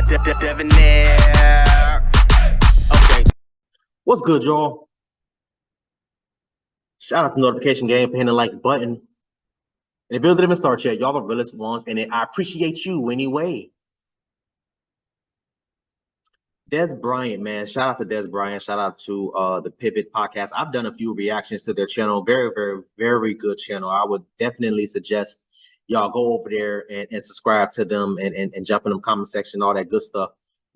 Debonair. Okay. What's good, y'all? Shout out to Notification Game for hitting the like button. And if you didn't start yet, y'all are the realest ones, and I appreciate you anyway. Des Bryant, man. Shout out to Des Bryant. Shout out to the Pivot Podcast. I've done a few reactions to their channel. Very, very, very good channel. I would definitely suggest y'all go over there and subscribe to them and jump in the comment section, all that good stuff.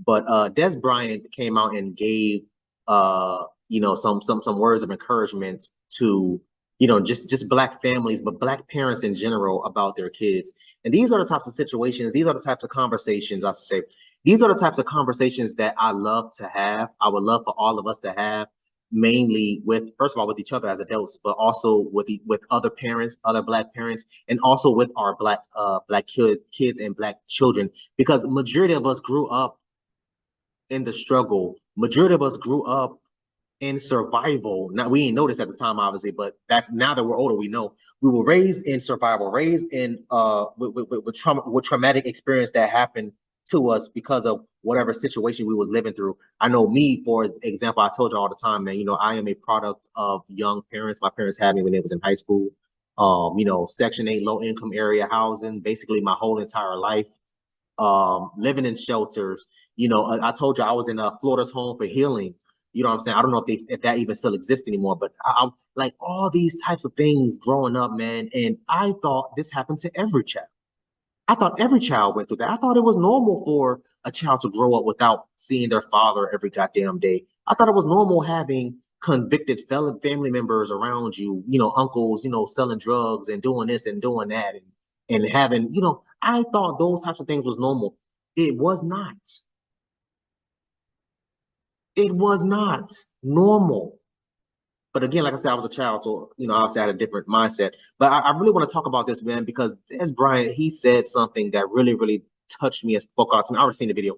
But Des Bryant came out and gave some words of encouragement to just Black families, but Black parents in general about their kids. And these are the types of situations, these are the types of conversations, I should say. These are the types of conversations that I love to have. I would love for all of us to have, mainly with, first of all, with each other as adults, but also with other parents, other Black parents, and also with our Black kids and Black children, because majority of us grew up in the struggle. Majority of us grew up in survival. Now, we didn't know this at the time, obviously, but now that we're older, we know we were raised in survival, raised in with traumatic experience that happened to us because of whatever situation we was living through. I know me, for example, I told you all the time, man, I am a product of young parents. My parents had me when they was in high school. Section 8 low income area housing, basically my whole entire life. Living in shelters. I told you I was in Florida's Home for Healing. You know what I'm saying? I don't know if that even still exists anymore, but I like all these types of things growing up, man. And I thought this happened to every child. I thought every child went through that. I thought it was normal for a child to grow up without seeing their father every goddamn day. I thought it was normal having convicted felon family members around you, uncles, selling drugs and doing this and doing that and having, I thought those types of things was normal. It was not. It was not normal. But again, like I said, I was a child, so obviously I had a different mindset. But I really want to talk about this, man, because Des Bryant, he said something that really, really touched me and spoke out to me. I already seen the video,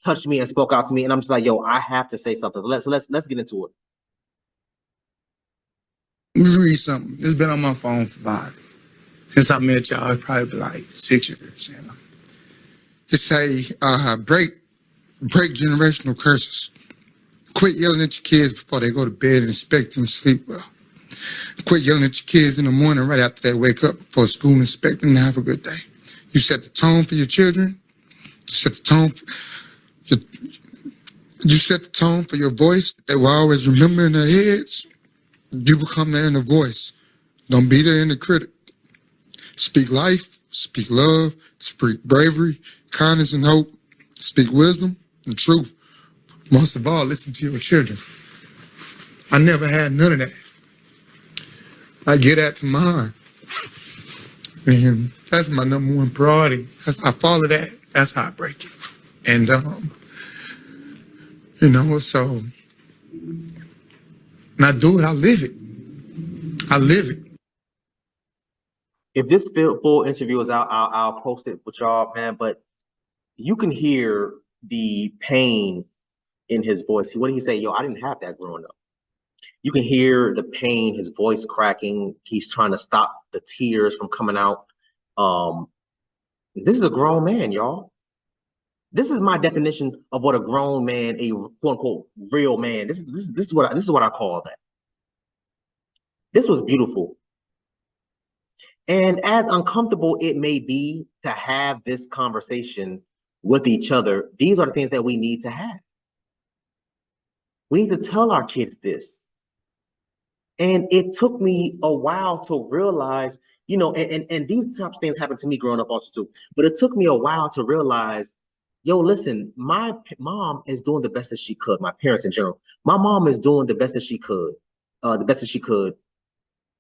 touched me and spoke out to me, and I'm just like, yo, I have to say something. Let's get into it. Let me read something. It's been on my phone for since I met y'all. It's probably like 6 years. Just say, break generational curses. Quit yelling at your kids before they go to bed and expect them to sleep well. Quit yelling at your kids in the morning right after they wake up before school and expect them to have a good day. You set the tone for your children. You set the tone for your voice that they will always remember in their heads. You become their inner voice. Don't be their inner critic. Speak life, speak love, speak bravery, kindness and hope. Speak wisdom and truth. Most of all, listen to your children. I never had none of that. I get that to mine. And that's my number one priority. I follow that. That's how I break it. And, so when I do it, I live it. I live it. If this full interview is out, I'll post it with y'all, man. But you can hear the pain in his voice. What did he say? Yo, I didn't have that growing up. You can hear the pain, his voice cracking. He's trying to stop the tears from coming out. This is a grown man, y'all. This is my definition of what a grown man, a quote unquote real man. This is what I call that. This was beautiful. And as uncomfortable it may be to have this conversation with each other, these are the things that we need to have. We need to tell our kids this. And it took me a while to realize, and these types of things happened to me growing up also too, but it took me a while to realize, yo, listen, my mom is doing the best that she could, my parents in general. My mom is doing the best that she could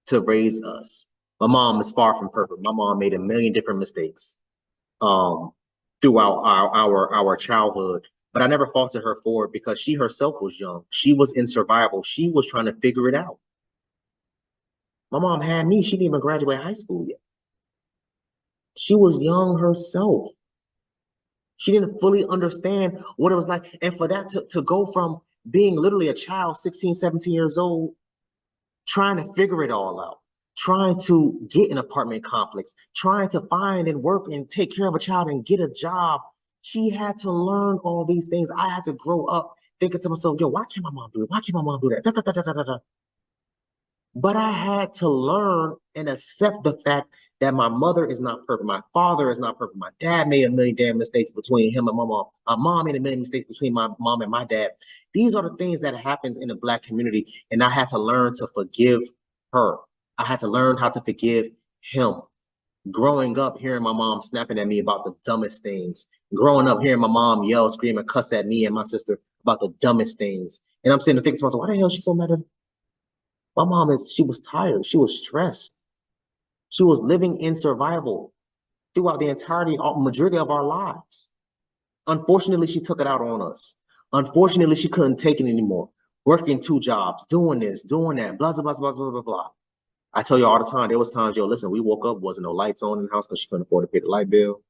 to raise us. My mom is far from perfect. My mom made a million different mistakes throughout our childhood. But I never faulted her for it because she herself was young. She was in survival. She was trying to figure it out. My mom had me. She didn't even graduate high school yet. She was young herself. She didn't fully understand what it was like. And for that to go from being literally a child, 16, 17 years old, trying to figure it all out, trying to get an apartment complex, trying to find and work and take care of a child and get a job, She had to learn all these things. I had to grow up thinking to myself, yo, why can't my mom do it? Why can't my mom do that? Da, da, da, da, da, da, da. But I had to learn and accept the fact that my mother is not perfect. My father is not perfect. My dad made a million damn mistakes between him and my mom. My mom made a million mistakes between my mom and my dad. These are the things that happens in the Black community. And I had to learn to forgive her. I had to learn how to forgive him. Growing up, hearing my mom snapping at me about the dumbest things. Growing up, hearing my mom yell, scream, and cuss at me and my sister about the dumbest things. And I'm sitting there thinking to myself, why the hell is she so mad at me? My mom she was tired. She was stressed. She was living in survival throughout the majority of our lives. Unfortunately, she took it out on us. Unfortunately, she couldn't take it anymore. Working 2 jobs, doing this, doing that, blah, blah, blah, blah, blah, blah, blah. I tell you all the time, there was times, yo, listen, we woke up, wasn't no lights on in the house because she couldn't afford to pay the light bill.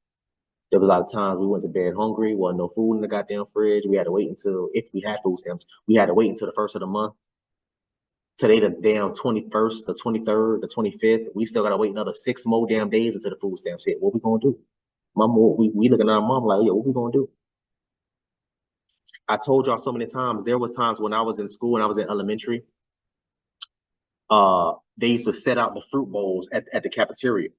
There was a lot of times we went to bed hungry, wasn't no food in the goddamn fridge. We had to wait until, if we had food stamps, we had to wait until the first of the month. Today, the damn 21st, the 23rd, the 25th, we still got to wait another 6 more damn days until the food stamps hit. What we going to do? Mom, we looking at our mom like, yo, what we going to do? I told y'all so many times, there was times when I was in school and I was in elementary, they used to set out the fruit bowls at the cafeteria.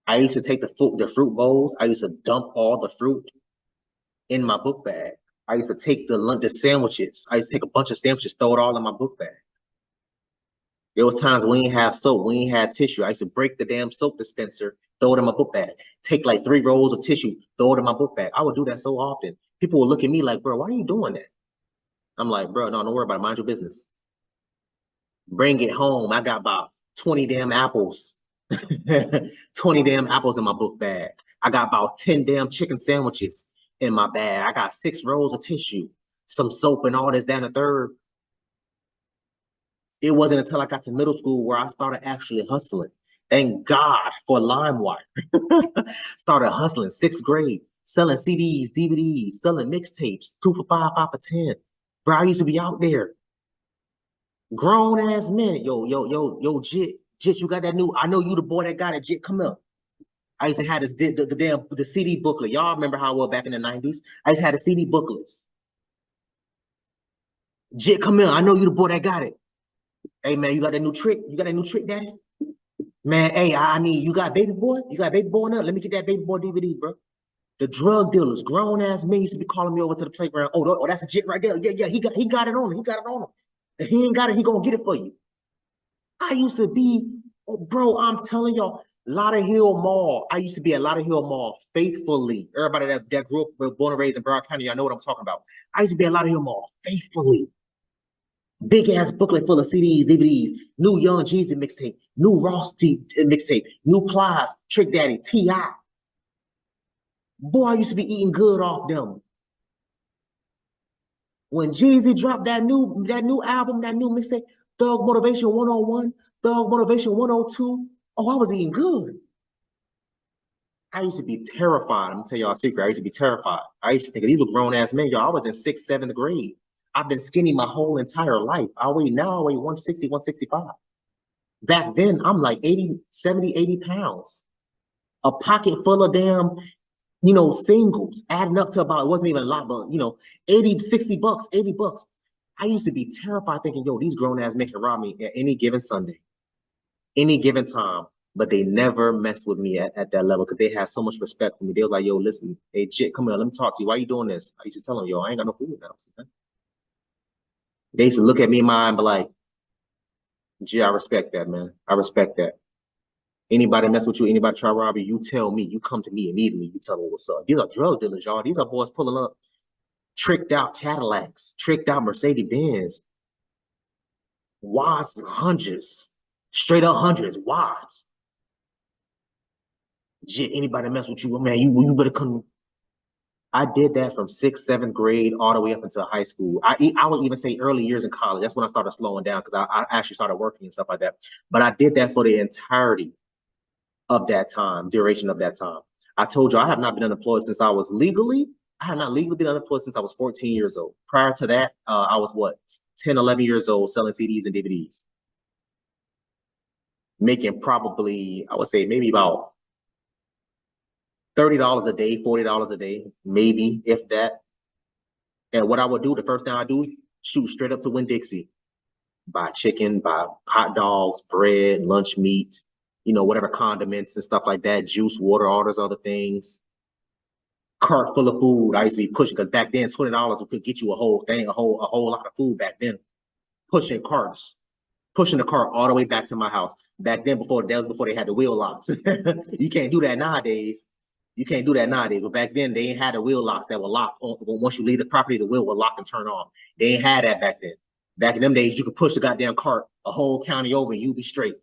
I used to take the fruit bowls. I used to dump all the fruit in my book bag. I used to take the sandwiches. I used to take a bunch of sandwiches, throw it all in my book bag. There was times we didn't have soap, we didn't have tissue. I used to break the damn soap dispenser, throw it in my book bag. Take like 3 rolls of tissue, throw it in my book bag. I would do that so often. People would look at me like, bro, why are you doing that? I'm like, bro, no, don't worry about it. Mind your business. Bring it home. I got about 20 damn apples. 20 damn apples in my book bag. I got about 10 damn chicken sandwiches in my bag. I got 6 rolls of tissue, some soap and all this, that, and the third. It wasn't until I got to middle school where I started actually hustling. Thank God for LimeWire. Started hustling 6th grade, selling CDs, DVDs, selling mixtapes, 2 for $5, 5 for 10. Bro, I used to be out there. Grown ass men. Yo, Jit, you got that new, I know you the boy that got it, Jit, come up. I used to have this, the CD booklet. Y'all remember how it was back in the 90s? I used to have the CD booklets. Jit, come here. I know you the boy that got it. Hey, man, you got that new trick? You got that new trick, daddy? Man, hey, I need, you got Baby Boy? You got Baby Boy now? Let me get that Baby Boy DVD, bro. The drug dealers, grown ass men used to be calling me over to the playground. Oh, that's a Jit right there. Yeah, he got it on him. He got it on him. If he ain't got it, he gonna get it for you. I used to be, oh, bro, I'm telling y'all, Lauderhill Mall. I used to be at Lauderhill Mall faithfully. Everybody that grew up, born and raised in Bryant County, I know what I'm talking about. I used to be at Lauderhill Mall faithfully. Big ass booklet full of CDs, DVDs, new Young Jeezy mixtape, new Ross mixtape, new Plies, Trick Daddy, T.I. Boy, I used to be eating good off them. When Jeezy dropped that new album, that new mixtape, Thug Motivation 101, Thug Motivation 102, oh, I was eating good. I used to be terrified. I'm gonna tell y'all a secret. I used to be terrified. I used to think these were grown ass men. Y'all, I was in 6th, 7th grade. I've been skinny my whole entire life. I weigh 160, 165. Back then, I'm like 80, 70, 80 pounds. A pocket full of damn, singles, adding up to about, it wasn't even a lot, but 80, 60 bucks, 80 bucks. I used to be terrified thinking, yo, these grown ass men can rob me at any given Sunday, any given time. But they never messed with me at that level because they had so much respect for me. They were like, yo, listen, hey, Jit, come here, let me talk to you. Why you doing this? I used to tell them, yo, I ain't got no food now. They used to look at me in my eye and be like, Jit, I respect that, man. I respect that. Anybody mess with you, anybody try to rob you, you tell me. You come to me immediately. You tell me what's up. These are drug dealers, y'all. These are boys pulling up tricked out Cadillacs, tricked out Mercedes-Benz, Watts hundreds, straight up hundreds, Watts. Jit, anybody mess with you, man, you better come. I did that from 6th, 7th grade all the way up into high school. I would even say early years in college. That's when I started slowing down because I actually started working and stuff like that. But I did that for the entirety of that time, duration of that time. I told you I have not been unemployed since I have not legally been unemployed since I was 14 years old. Prior to that, I was 10, 11 years old selling CDs and DVDs. Making probably, I would say maybe about $30 a day, $40 a day, maybe, if that. And what I would do, the first thing I do, shoot straight up to Winn-Dixie. Buy chicken, buy hot dogs, bread, lunch meat, you know, whatever condiments and stuff like that, juice, water, all those other things. Cart full of food. I used to be pushing, because back then $20 could get you a whole thing, a whole lot of food back then. Pushing carts, pushing the cart all the way back to my house. Back then, before they had the wheel locks. You can't do that nowadays. You can't do that nowadays. But back then, they ain't had the wheel locks that were locked. Once you leave the property, the wheel will lock and turn on. They ain't had that back then. Back in them days, you could push the goddamn cart a whole county over and you'd be straight.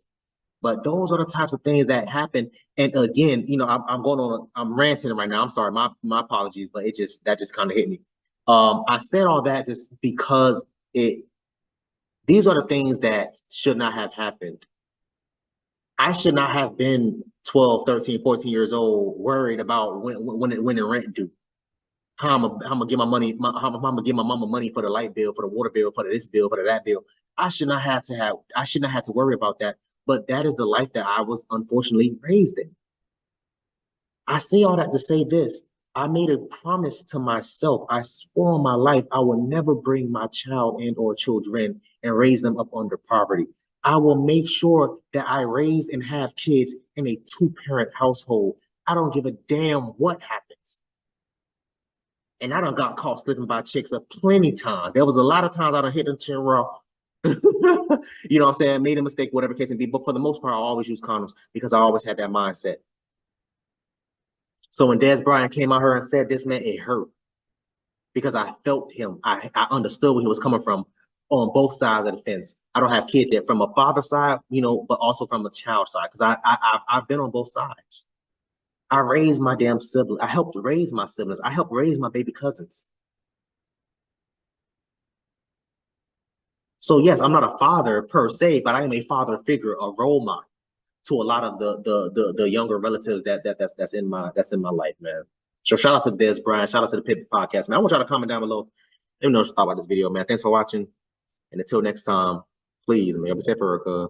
But those are the types of things that happen. And again, you know, I'm ranting right now. I'm sorry, my apologies, but that just kind of hit me. I said all that just because these are the things that should not have happened. I should not have been 12, 13, 14 years old, worried about when the rent due. How I'm gonna get my money, how I'm gonna give my mama money for the light bill, for the water bill, for this bill, for that bill. I should not have to worry about that. But that is the life that I was unfortunately raised in. I say all that to say this. I made a promise to myself. I swore on my life I will never bring my child and or children and raise them up under poverty. I will make sure that I raise and have kids in a 2-parent household. I don't give a damn what happens. And I done got caught slipping by chicks a plenty times. There was a lot of times I done hit them chin raw. You know what I'm saying? Made a mistake, whatever case may be. But for the most part, I always use condoms because I always had that mindset. So when Des Bryant came out here and said this, man, it hurt. Because I felt him. I understood where he was coming from on both sides of the fence. I don't have kids yet, from a father's side, you know, but also from a child side. Because I've been on both sides. I raised my damn siblings. I helped raise my siblings. I helped raise my baby cousins. So yes, I'm not a father per se, but I am a father figure, a role model to a lot of the younger relatives that's in my life, man. So shout out to Des Bryant, shout out to the Pivot Podcast, man. I want y'all to comment down below. Let me know what you thought about this video, man. Thanks for watching, and until next time, please, man, be safe for her, cuz.